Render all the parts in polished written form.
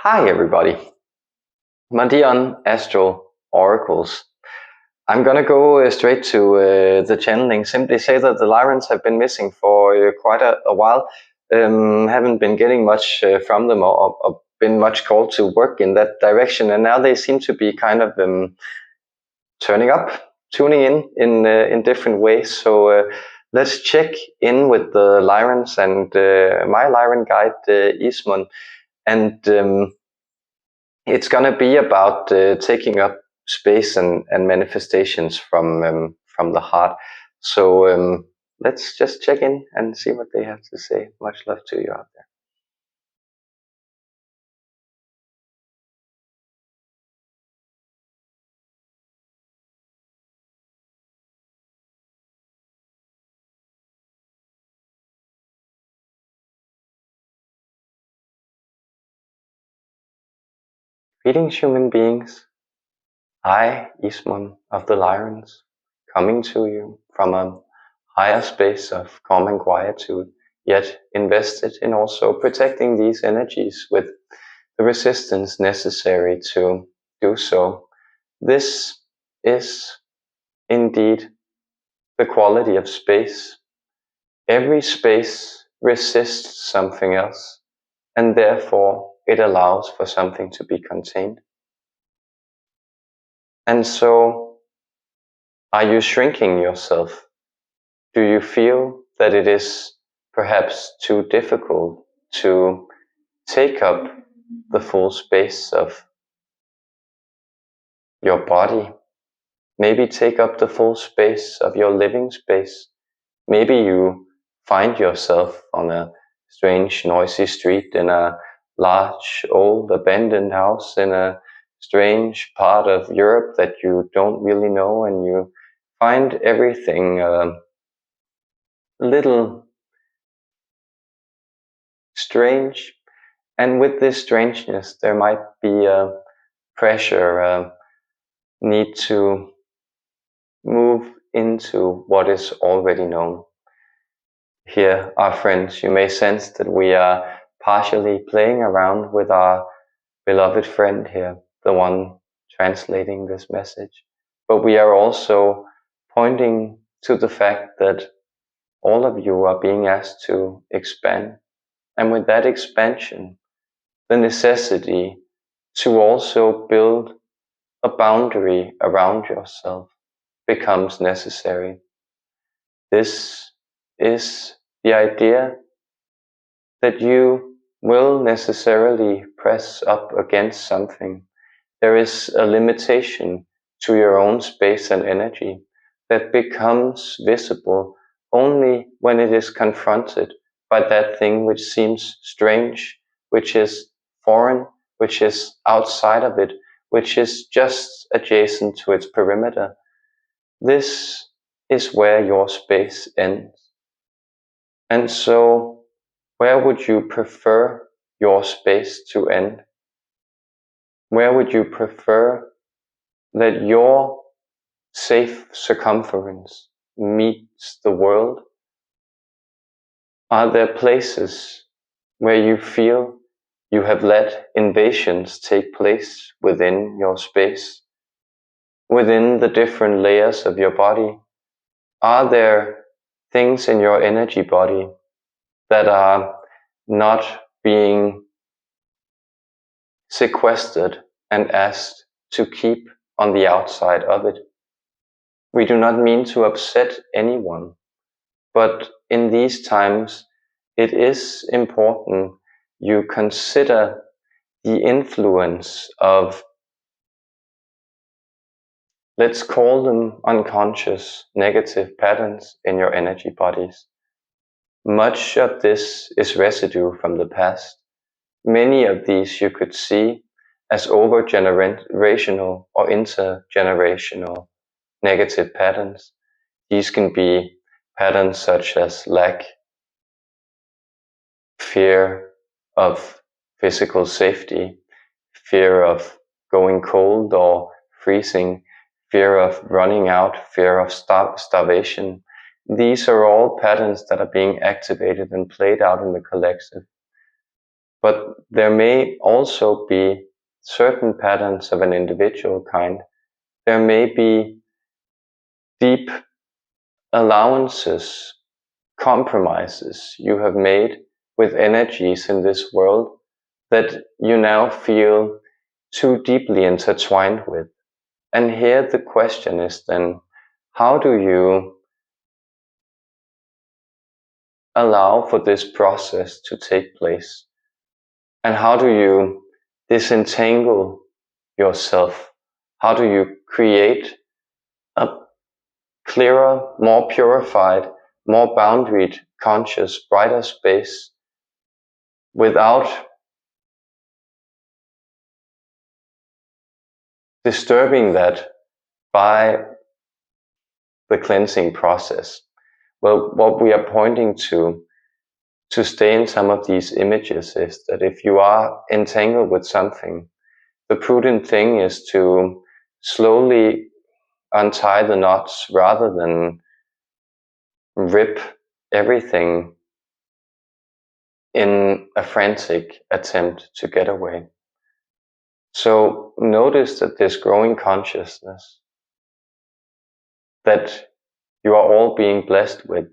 Hi everybody, my dear Astral Oracles. I'm gonna go straight to the channeling. Simply say that the Lyrans have been missing for quite a while. Haven't been getting much from them or been much called to work in that direction, and now they seem to be kind of turning up, tuning in different ways. So let's check in with the Lyrans and my Lyran guide Iēsmun, and it's going to be about taking up space and manifestations from the heart. So let's just check in and see what they have to say. Much love to you out there. Greetings, human beings. I, Iēsmun of the Lyrans, coming to you from a higher space of calm and quietude, yet invested in also protecting these energies with the resistance necessary to do so. This is indeed the quality of space. Every space resists something else, and therefore it allows for something to be contained. And so, are you shrinking yourself? Do you feel that it is perhaps too difficult to take up the full space of your body? Maybe take up the full space of your living space. Maybe you find yourself on a strange, noisy street in a large, old, abandoned house in a strange part of Europe that you don't really know, and you find everything a little strange. And with this strangeness, there might be a pressure, a need to move into what is already known. Here, our friends, you may sense that we are partially playing around with our beloved friend here, the one translating this message. But we are also pointing to the fact that all of you are being asked to expand. And with that expansion, the necessity to also build a boundary around yourself becomes necessary. This is the idea that you will necessarily press up against something. There is a limitation to your own space and energy that becomes visible only when it is confronted by that thing which seems strange, which is foreign, which is outside of it, which is just adjacent to its perimeter. This is where your space ends. And so, where would you prefer your space to end? Where would you prefer that your safe circumference meets the world? Are there places where you feel you have let invasions take place within your space, within the different layers of your body? Are there things in your energy body that are not being sequestered and asked to keep on the outside of it? We do not mean to upset anyone, but in these times it is important you consider the influence of, let's call them unconscious negative patterns in your energy bodies. Much of this is residue from the past. Many of these you could see as over-generational or intergenerational negative patterns. These can be patterns such as lack, fear of physical safety, fear of going cold or freezing, fear of running out, fear of starvation. These are all patterns that are being activated and played out in the collective. But there may also be certain patterns of an individual kind. There may be deep allowances, compromises you have made with energies in this world that you now feel too deeply intertwined with. And here the question is then, how do you allow for this process to take place? And how do you disentangle yourself? How do you create a clearer, more purified, more boundaried, conscious, brighter space without disturbing that by the cleansing process? Well, what we are pointing to stay in some of these images is that if you are entangled with something, the prudent thing is to slowly untie the knots rather than rip everything in a frantic attempt to get away. So notice that this growing consciousness that you are all being blessed with,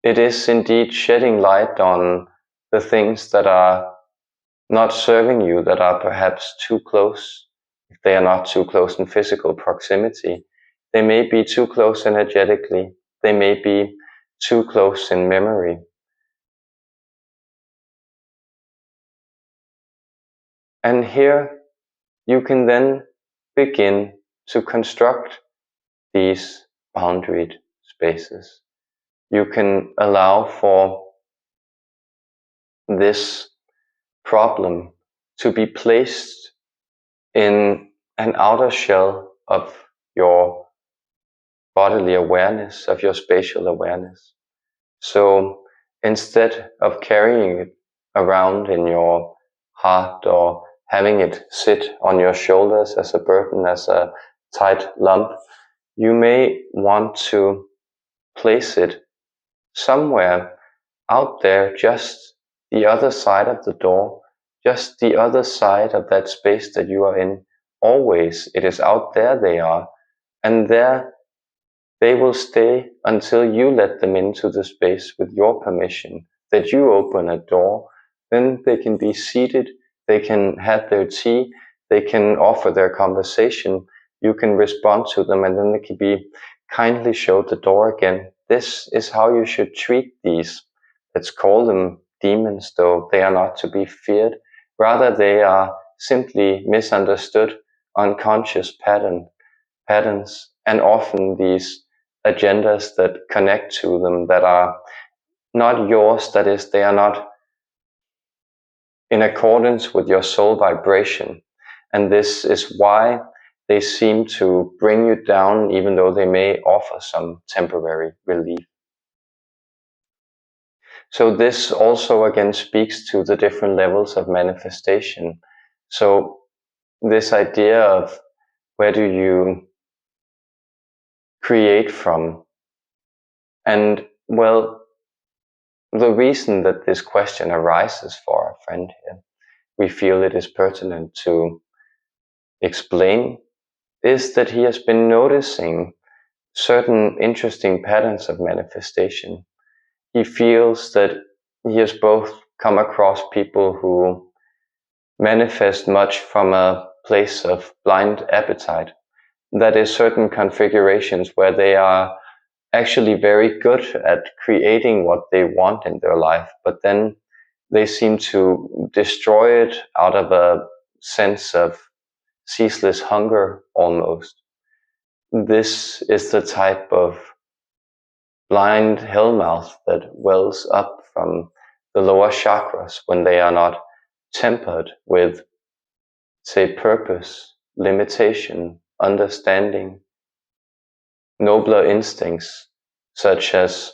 it is indeed shedding light on the things that are not serving you, that are perhaps too close. If they are not too close in physical proximity, they may be too close energetically, they may be too close in memory. And here you can then begin to construct these boundaried spaces. You can allow for this problem to be placed in an outer shell of your bodily awareness, of your spatial awareness. So instead of carrying it around in your heart or having it sit on your shoulders as a burden, as a tight lump, you may want to place it somewhere out there, just the other side of the door, just the other side of that space that you are in. Always, it is out there they are, and there they will stay until you let them into the space with your permission, that you open a door. Then they can be seated, they can have their tea, they can offer their conversation, you can respond to them, and then they can be kindly showed the door again. This is how you should treat these. Let's call them demons, though they are not to be feared. Rather, they are simply misunderstood, unconscious patterns, and often these agendas that connect to them that are not yours, that is, they are not in accordance with your soul vibration. And this is why they seem to bring you down, even though they may offer some temporary relief. So this also again speaks to the different levels of manifestation. So this idea of where do you create from? And well, the reason that this question arises for our friend here, we feel it is pertinent to explain, is that he has been noticing certain interesting patterns of manifestation. He feels that he has both come across people who manifest much from a place of blind appetite. That is, certain configurations where they are actually very good at creating what they want in their life, but then they seem to destroy it out of a sense of ceaseless hunger almost. This is the type of blind hellmouth that wells up from the lower chakras when they are not tempered with, say, purpose, limitation, understanding, nobler instincts, such as,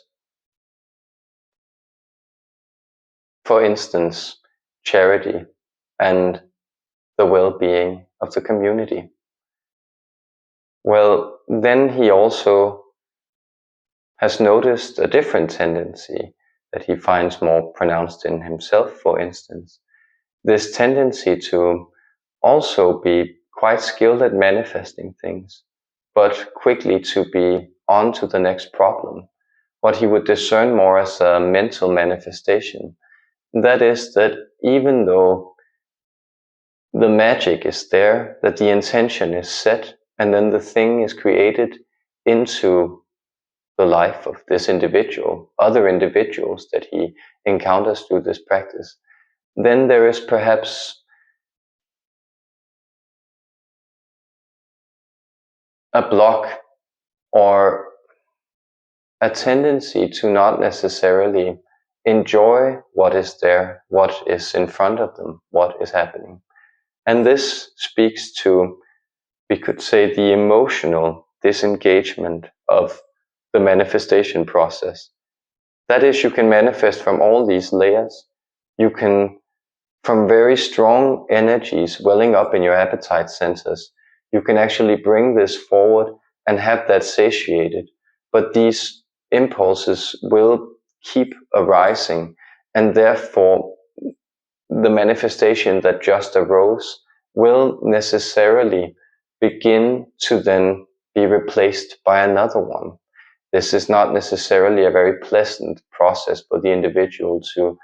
for instance, charity and the well-being of the community. Well, then he also has noticed a different tendency, that he finds more pronounced in himself, for instance. This tendency to also be quite skilled at manifesting things, but quickly to be on to the next problem. What he would discern more as a mental manifestation. That is that even though the magic is there, that the intention is set, and then the thing is created into the life of this individual, other individuals that he encounters through this practice, then there is perhaps a block or a tendency to not necessarily enjoy what is there, what is in front of them, what is happening. And this speaks to, we could say, the emotional disengagement of the manifestation process. That is, you can manifest from all these layers. You can, from very strong energies welling up in your appetite centers, you can actually bring this forward and have that satiated. But these impulses will keep arising, and therefore the manifestation that just arose will necessarily begin to then be replaced by another one. This is not necessarily a very pleasant process for the individual to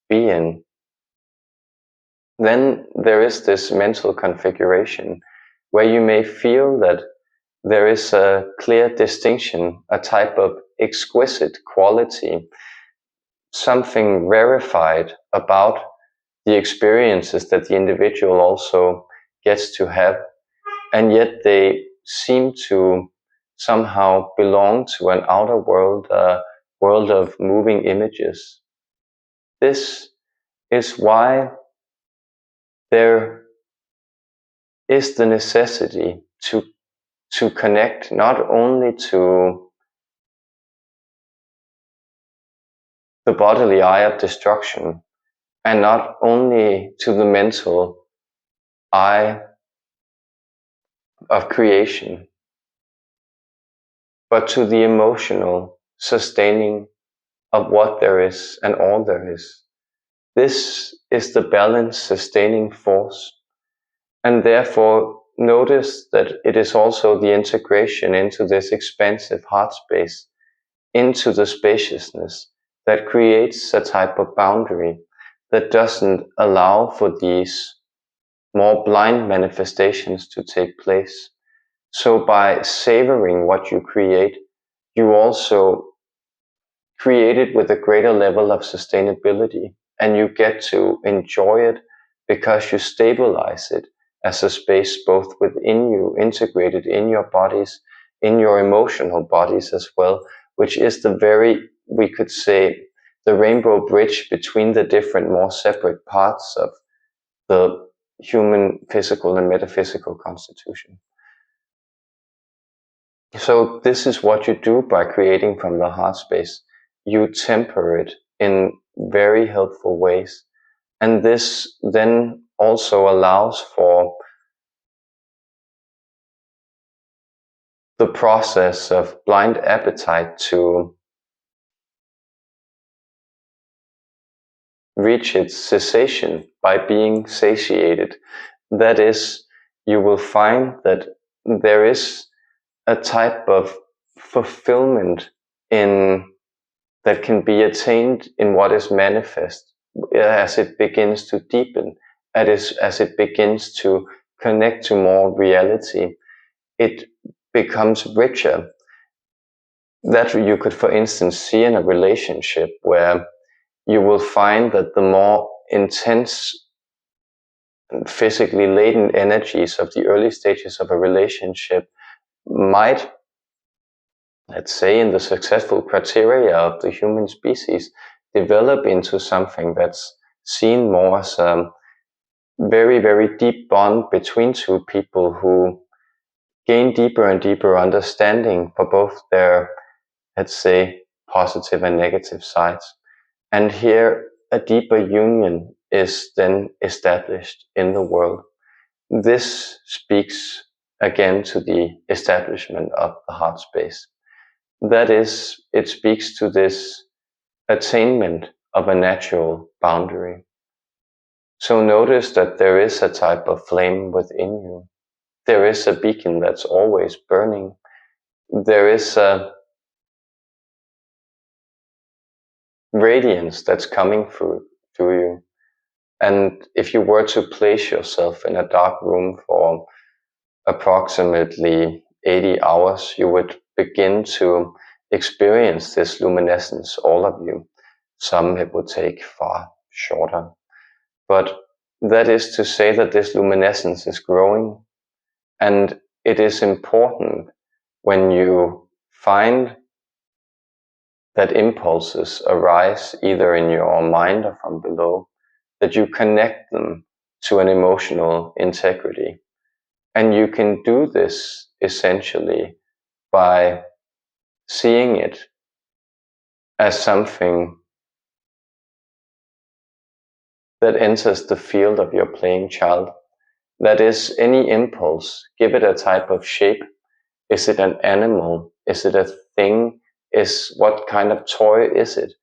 be in. Then there is this mental configuration where you may feel that there is a clear distinction, a type of exquisite quality, something rarefied about the experiences that the individual also gets to have, and yet they seem to somehow belong to an outer world, a world of moving images. This is why there is the necessity to connect not only to the bodily eye of destruction, and not only to the mental eye of creation, but to the emotional sustaining of what there is and all there is. This is the balance sustaining force, and therefore notice that it is also the integration into this expansive heart space, into the spaciousness, that creates a type of boundary that doesn't allow for these more blind manifestations to take place. So by savoring what you create, you also create it with a greater level of sustainability, and you get to enjoy it because you stabilize it as a space both within you, integrated in your bodies, in your emotional bodies as well, which is the very, we could say, the rainbow bridge between the different, more separate parts of the human physical and metaphysical constitution. So this is what you do by creating from the heart space. You temper it in very helpful ways. And this then also allows for the process of blind appetite to reach its cessation by being satiated. That is, you will find that there is a type of fulfillment that can be attained in what is manifest as it begins to deepen, as it begins to connect to more reality. It becomes richer. That you could, for instance, see in a relationship where you will find that the more intense physically laden energies of the early stages of a relationship might, let's say, in the successful criteria of the human species, develop into something that's seen more as a very, very deep bond between two people who gain deeper and deeper understanding for both their, let's say, positive and negative sides. And here a deeper union is then established in the world. This speaks again to the establishment of the heart space. That is, it speaks to this attainment of a natural boundary. So notice that there is a type of flame within you. There is a beacon that's always burning. There is a radiance that's coming through you. And if you were to place yourself in a dark room for approximately 80 hours, you would begin to experience this luminescence, all of you. Some it would take far shorter. But that is to say that this luminescence is growing, and it is important when you find that impulses arise either in your mind or from below, that you connect them to an emotional integrity. And you can do this essentially by seeing it as something that enters the field of your playing child. That is, any impulse, give it a type of shape. Is it an animal? Is it a thing? What kind of toy is it?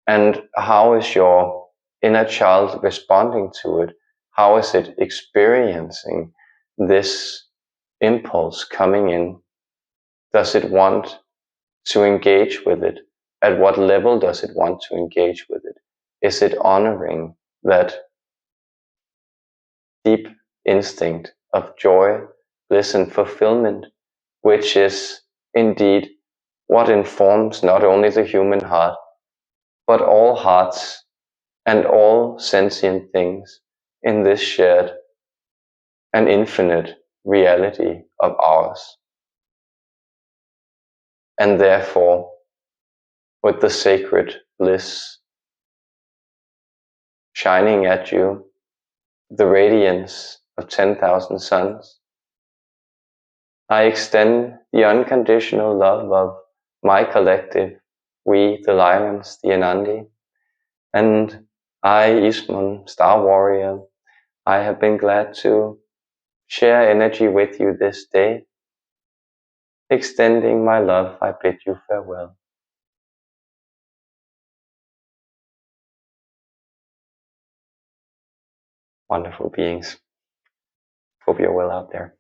And how is your inner child responding to it? How is it experiencing this impulse coming in? Does it want to engage with it? At what level does it want to engage with it? Is it honoring that deep instinct of joy, bliss, and fulfillment, which is indeed what informs not only the human heart, but all hearts and all sentient things in this shared and infinite reality of ours? And therefore, with the sacred bliss shining at you, the radiance of 10,000 suns, I extend the unconditional love of my collective, we the Lyrans, the Anandi, and I, Iēsmun, Star Warrior, I have been glad to share energy with you this day. Extending my love, I bid you farewell. Wonderful beings. Hope you're well out there.